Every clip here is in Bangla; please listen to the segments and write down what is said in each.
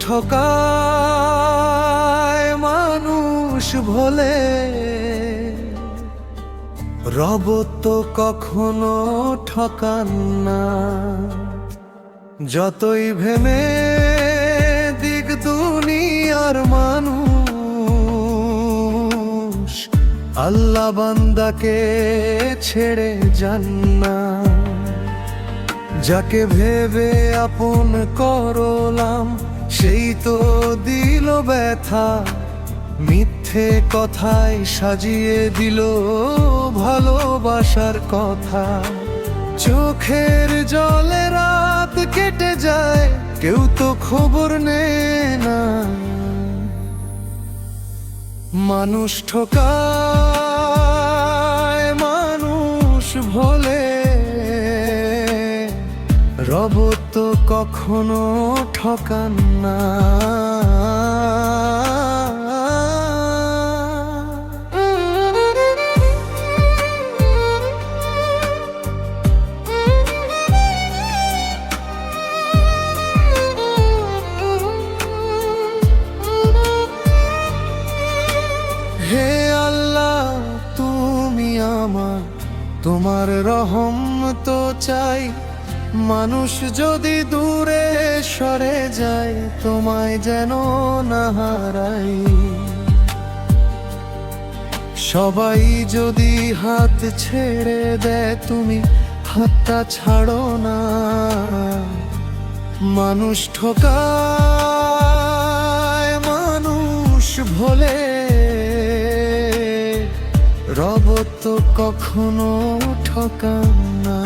ঠকায় মানুষ ভোলে, রব তো কখনো ঠকান না। যতই ভেবে দিক দুনিয়ার মানুষ, আল্লাহ বান্দাকে ছেড়ে যান না। যাকে ভেবে আপন করলাম সেই তো দিল ব্যথা, মিথ্যে কথায় সাজিয়ে দিল ভালোবাসার কথা। চোখের জলে রাত কেটে যায়, কেউ তো খবর নেয় না। মানুষ ঠকায় মানুষ ভোলে, রব তো কখনো ঠকান না। হে আল্লাহ তুমি আমার, তোমার রহম তো চাই। মানুষ যদি দূরে সরে যায়, তোমায় যেন না হারাই। সবাই যদি হাত ছেড়ে দেয়, তুমি হাতটা ছাড়ো না। মানুষ ঠকায় মানুষ ভোলে, রব তো কখনো ঠকান না।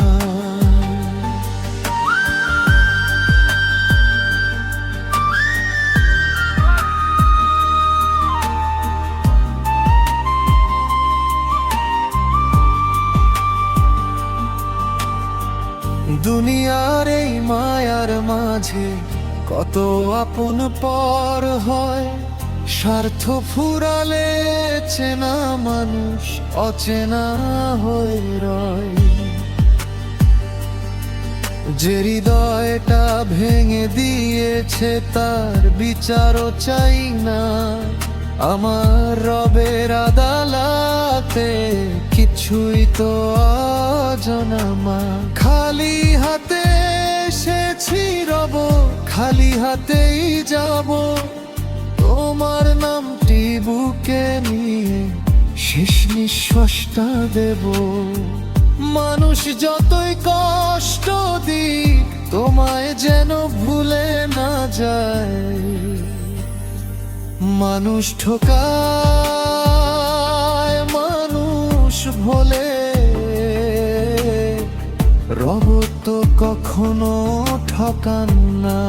দুনিয়ার এই মায়ার মাঝে কত আপন পর হয়, স্বার্থ ফুরালে চেনা মানুষ অচেনা হয়ে রয়। যে হৃদয়টা ভেঙে দিয়েছে তার বিচারও চাই না। আমার রবের আদালতে কিছুই তো অজানা। খালি হাতে এসেছি রব, খালি হাতেই যাব। তোমার নামটি বুকে নিয়ে শেষ নিঃশ্বাসটা দেব। মানুষ যতই কষ্ট দিক, তোমায় যেন ভুলে না যায়। মানুষ ঠকায় মানুষ ভোলে, রব তো কখনো ঠকান না।